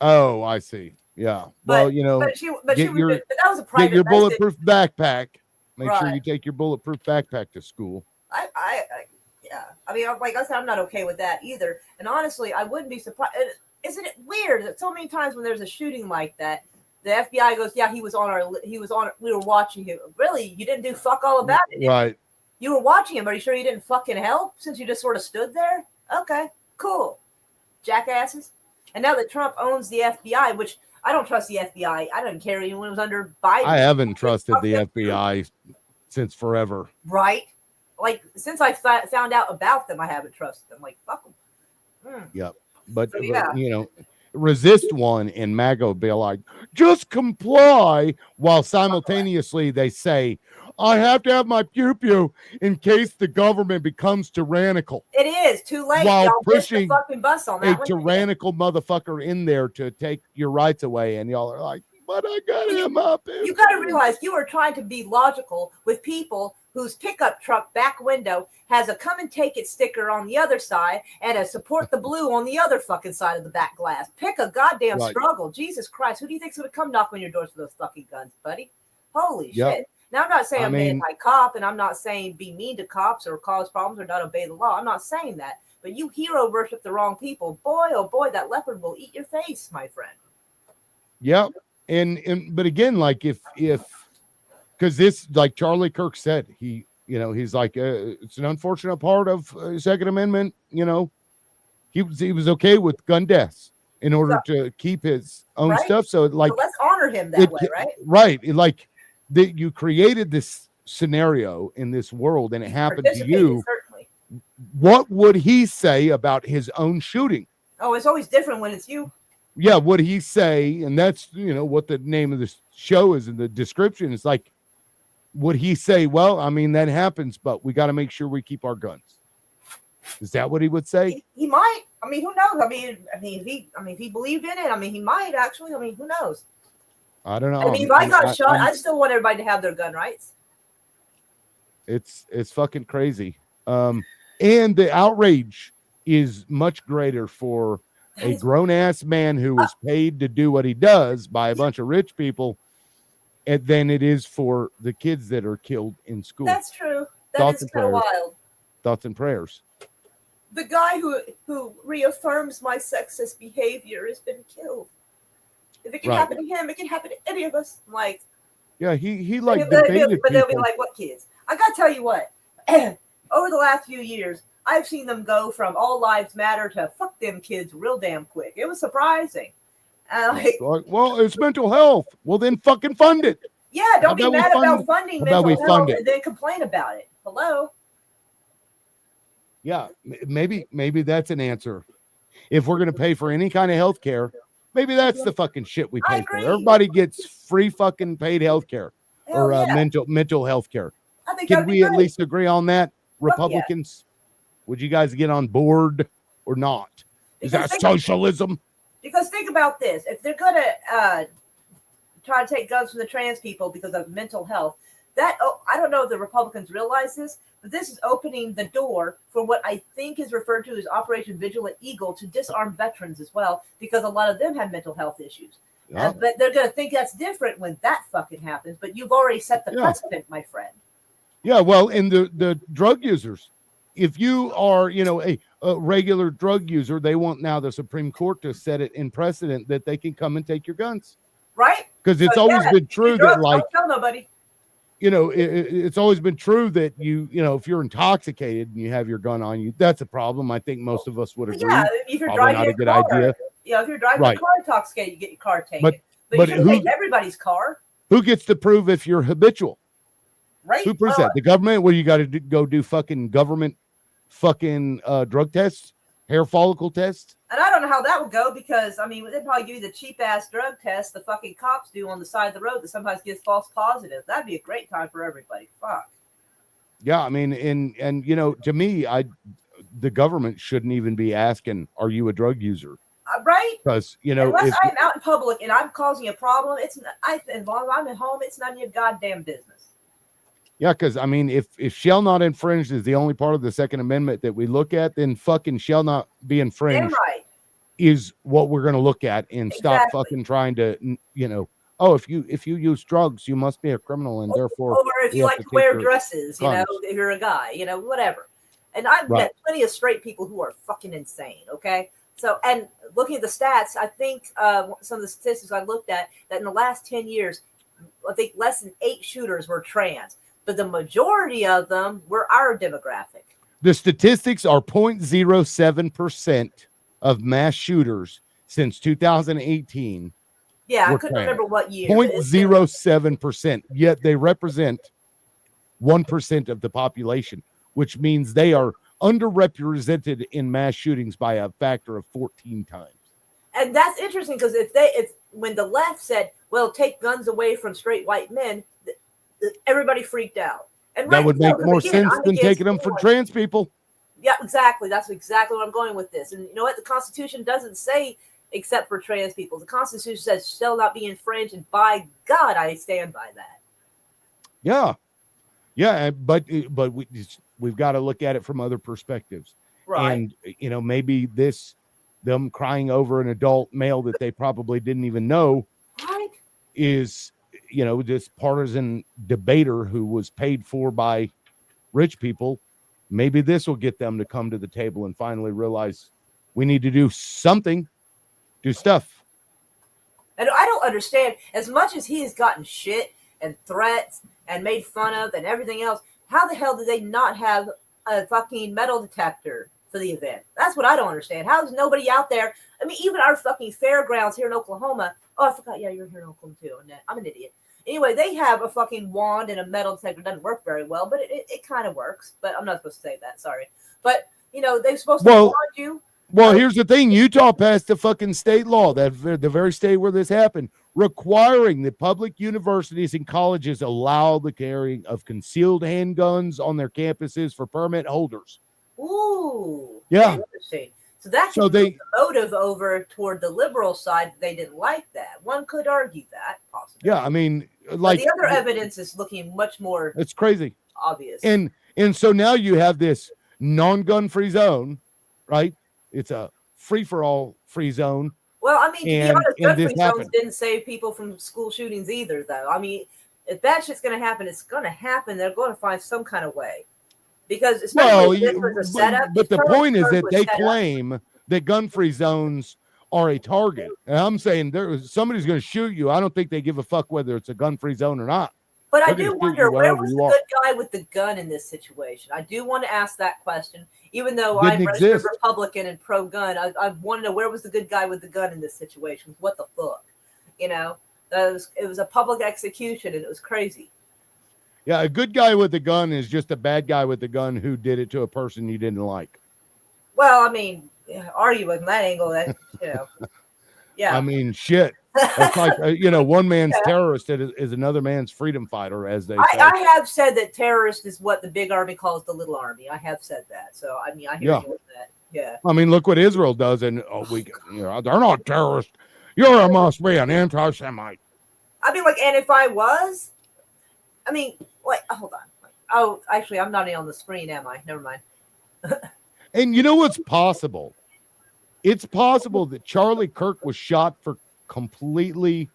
Oh, I see. Yeah. Well, you know, but she was get your but that was a get private your message. bulletproof backpack. Make sure Right. you take your bulletproof backpack to school. Yeah. I mean, like I said, I'm not okay with that either. And honestly, I wouldn't be surprised. Isn't it weird that so many times when there's a shooting like that, the FBI goes, "Yeah, we were watching him." Really, you didn't do fuck all about it. Right. You were watching him. Are you sure you didn't fucking help since you just sort of stood there? Okay, cool, jackasses. And now that Trump owns the FBI, which I don't trust the FBI. I didn't care even when it was under Biden. I haven't trusted the FBI since forever. Right. Like, since I found out about them, I haven't trusted them. Like, fuck them. Yep. But, So, yeah. but, you know, resist one and MAGA will be like, just comply, while simultaneously they say, I have to have my pew-pew in case the government becomes tyrannical. It is too late. While Y'all missed the pushing fucking bus on A that one. tyrannical motherfucker in there to take your rights away, and y'all are like, but I got him up. You got to realize you are trying to be logical with people whose pickup truck back window has a "come and take it" sticker on the other side and a "support the blue" on the other fucking side of the back glass. Pick a goddamn struggle. Jesus Christ. Who do you think's going to come knock on your doors for those fucking guns, buddy? Holy shit. Now, I'm not saying I'm an anti-cop, and I'm not saying be mean to cops or cause problems or not obey the law. I'm not saying that. But you hero worship the wrong people. Boy, oh boy, that leopard will eat your face, my friend. Yep. But again, like if because this, like Charlie Kirk said, he's like, it's an unfortunate part of Second Amendment. You know, he was okay with gun deaths in order to keep his own stuff. So like, so let's honor him that way, right? Right. Like that you created this scenario in this world and it happened to you. Certainly. What would he say about his own shooting? Oh, it's always different when it's you. Yeah, what he say, and that's, you know, what the name of the show is in the description. It's like, would he say, well, I mean, that happens, but we got to make sure we keep our guns? Is that what he would say? He might. I mean, who knows? I mean, if he believed in it, I mean, he might actually. I mean, who knows? I don't know. I mean, if I got shot, I still want everybody to have their gun rights. It's fucking crazy. And the outrage is much greater for a grown-ass man who is paid to do what he does by a bunch of rich people than it is for the kids that are killed in school. That's true. That is kind of wild. Thoughts and prayers. The guy who reaffirms my sexist behavior has been killed. If it can happen to him, it can happen to any of us. I'm like, yeah, he like debated but they'll be like, what kids? I gotta tell you what, over the last few years, I've seen them go from all lives matter to fuck them kids real damn quick. It was surprising. Like, well, it's mental health. Well, then fucking fund it. Yeah, don't be mad about funding mental health and then complain about it. Hello? Yeah, maybe that's an answer. If we're going to pay for any kind of health care, maybe that's the fucking shit we pay for. Everybody gets free fucking paid health care or mental health care. Can we at least agree on that, Republicans? Would you guys get on board or not? Is that socialism? Because think about this. If they're going to try to take guns from the trans people because of mental health, I don't know if the Republicans realize this, but this is opening the door for what I think is referred to as Operation Vigilant Eagle to disarm veterans as well, because a lot of them have mental health issues. But they're going to think that's different when that fucking happens. But you've already set the precedent, my friend. Yeah, well, and the drug users, if you are, you know, a regular drug user, they want now the Supreme Court to set it in precedent that they can come and take your guns. Right? Because it's always been true that, like, don't tell nobody. You know, it's always been true that you know, if you're intoxicated and you have your gun on you, that's a problem. I think most of us would agree. Yeah, if you're probably driving not a good idea. Yeah, if you're driving a car intoxicated, you get your car taken. But you shouldn't take everybody's car. Who gets to prove if you're habitual? Right? Who proves that? The government? Well, you got to go do fucking government drug tests, hair follicle tests. And I don't know how that would go, because I mean, they'd probably do the cheap ass drug test the fucking cops do on the side of the road that sometimes gives false positives. That'd be a great time for everybody. Fuck. Yeah, I mean, and you know, to me, the government shouldn't even be asking, "Are you a drug user?" Right? Because, you know, unless I'm out in public and I'm causing a problem, as long as I'm at home, it's none of your goddamn business. Yeah, because I mean, if shall not infringe is the only part of the Second Amendment that we look at, then fucking shall not be infringed. Damn right. is what we're going to look at, and stop Exactly. fucking trying to, oh, if you use drugs, you must be a criminal, and therefore, or if we you have like to to take wear your dresses, guns. if you're a guy, whatever. And I've Right. met plenty of straight people who are fucking insane. Okay. So, and looking at the stats, I think some of the statistics I looked at, that in the last 10 years, I think less than 8 shooters were trans, but the majority of them were our demographic. The statistics are 0.07% of mass shooters since 2018. Yeah, I were couldn't trans. remember what year. but it's been- 0.07%, yet they represent 1% of the population, which means they are underrepresented in mass shootings by a factor of 14 times. And that's interesting because when the left said, "Well, take guns away from straight white men," everybody freaked out. And That would make more again, sense I'm than against taking them for anyone. trans people. Yeah, exactly. That's exactly what I'm going with this. And you know what? The Constitution doesn't say except for trans people. The Constitution says shall not be infringed, and by God, I stand by that. Yeah, but we've got to look at it from other perspectives. Right. And maybe them crying over an adult male that they probably didn't even know Right. is this partisan debater who was paid for by rich people. Maybe this will get them to come to the table and finally realize we need to do something, do stuff. And I don't understand, as much as he has gotten shit and threats and made fun of and everything else, how the hell did they not have a fucking metal detector for the event? That's what I don't understand. How is nobody out there? I mean, even our fucking fairgrounds here in Oklahoma. Oh, I forgot. Yeah, you're here in Oklahoma too. I'm an idiot. Anyway, they have a fucking wand and a metal detector. It doesn't work very well, but it kind of works. But I'm not supposed to say that. Sorry. But, they're supposed to warn you. Well, here's the thing. Utah passed a fucking state law, that the very state where this happened, requiring that public universities and colleges allow the carrying of concealed handguns on their campuses for permit holders. Ooh. Yeah. Interesting. So that So can they- move the motive over toward the liberal side. They didn't like that. One could argue that, possibly. Yeah, I mean, But like the other evidence is looking much more it's crazy. obvious. And so now you have this non-gun free zone, right? It's a free-for-all free zone. Well, I mean, to be And- honest, and this gun-free zones happened. didn't save people from school shootings either, though. I mean, if that shit's going to happen, it's going to happen. They're going to find some kind of way. Because especially if this was a setup. But if the Charlie point is Kirk that was they set up- claim that gun-free zones are a target. And I'm saying somebody's going to shoot you. I don't think they give a fuck whether it's a gun-free zone or not. But I They're do gonna shoot wonder, you where wherever was you the are. good guy with the gun in this situation? I do want to ask that question, even though Didn't I'm registered exist. Republican and pro-gun. I want to know, where was the good guy with the gun in this situation? What the fuck? It was a public execution, and it was crazy. Yeah, a good guy with a gun is just a bad guy with a gun who did it to a person you didn't like. Well, I mean, arguing from that angle, that yeah. I mean, shit. That's like one man's terrorist is another man's freedom fighter, as they say. I have said that terrorist is what the big army calls the little army. I have said that, so I mean, I hear you with that. Yeah. I mean, look what Israel does, and they're not terrorists. Must be an anti-Semite. I mean, and if I was, I mean, hold on. Oh, actually, I'm not on the screen, am I? Never mind. And you know what's possible? It's possible that Charlie Kirk was shot for completely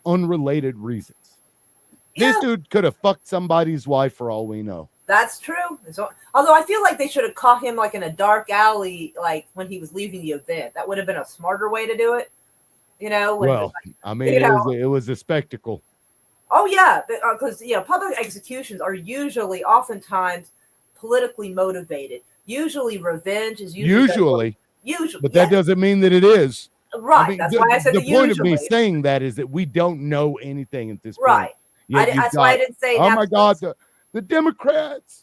unrelated reasons. This dude could have fucked somebody's wife for all we know. That's true. Although I feel like they should have caught him in a dark alley, when he was leaving the event. That would have been a smarter way to do it. Well, I mean, it was a spectacle. Oh yeah, because public executions are oftentimes politically motivated. Usually, revenge is usually, but that doesn't mean that it is. Right. I mean, that's why I said the point usually. of me saying that is that we don't know anything at this point. Right. That's why I didn't say. Oh my God, the Democrats.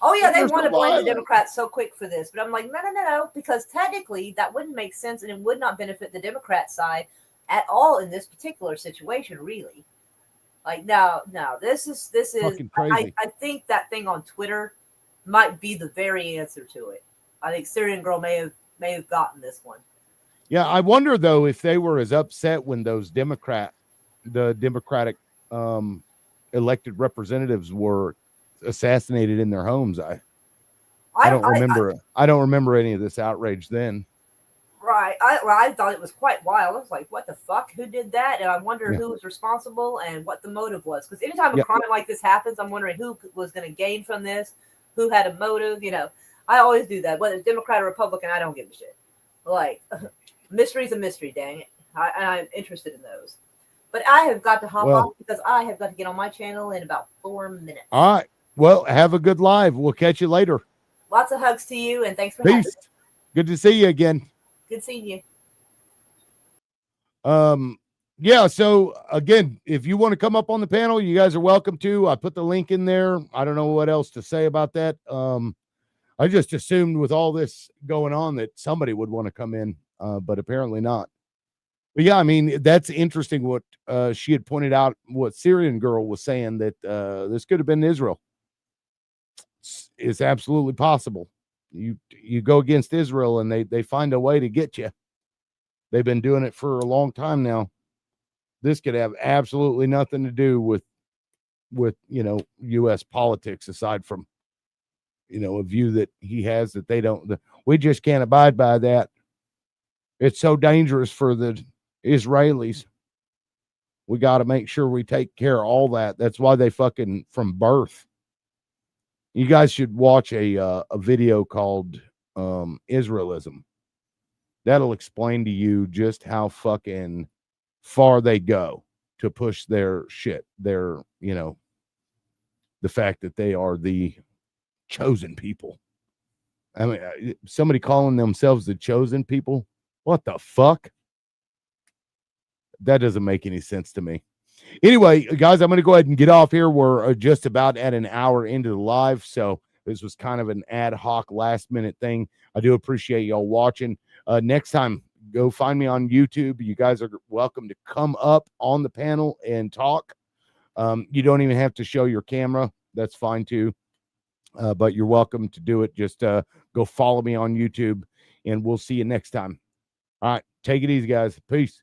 Oh yeah, they They're want to so blame the violent. Democrats so quick for this, but I'm like, no, because technically that wouldn't make sense, and it would not benefit the Democrat side at all in this particular situation, really. No, this is Fucking crazy. I think that thing on Twitter might be the very answer to it. I think Syrian Girl may have gotten this one. Yeah, I wonder though if they were as upset when those Democratic elected representatives were assassinated in their homes. I don't remember. I don't remember any of this outrage then. Right. I thought it was quite wild. I was like, what the fuck? Who did that? And I wonder Yeah. who was responsible and what the motive was. Because anytime a Yeah. crime like this happens, I'm wondering who was going to gain from this, who had a motive. You know, I always do that. Whether it's Democrat or Republican, I don't give a shit. Like, mystery's a mystery, dang it. I'm interested in those. But I have got to hop off because I have got to get on my channel in about 4 minutes. All right. Well, have a good live. We'll catch you later. Lots of hugs to you, and thanks for having me. Peace. Good to see you again. Good seeing you. Yeah, so again, if you want to come up on the panel, you guys are welcome to. I put the link in there. I don't know what else to say about that. I just assumed with all this going on that somebody would want to come in, but apparently not. But yeah, I mean, that's interesting what she had pointed out, what Syrian girl was saying, that this could have been Israel. It's absolutely possible. You go against Israel and they find a way to get you. They've been doing it for a long time now. This could have absolutely nothing to do with U.S. politics, aside from a view that he has that they don't. We just can't abide by that. It's so dangerous for the Israelis. We got to make sure we take care of all that. That's why they fucking from birth. You guys should watch a video called Israelism. That'll explain to you just how fucking far they go to push their shit. Their, the fact that they are the chosen people. I mean, somebody calling themselves the chosen people. What the fuck? That doesn't make any sense to me. Anyway, guys, I'm going to go ahead and get off here. We're just about at an hour into the live, so this was kind of an ad hoc last minute thing. I do appreciate y'all watching. Next time, go find me on YouTube. You guys are welcome to come up on the panel and talk. You don't even have to show your camera. That's fine too. But you're welcome to do it. Just go follow me on YouTube, and we'll see you next time. All right. Take it easy, guys. Peace.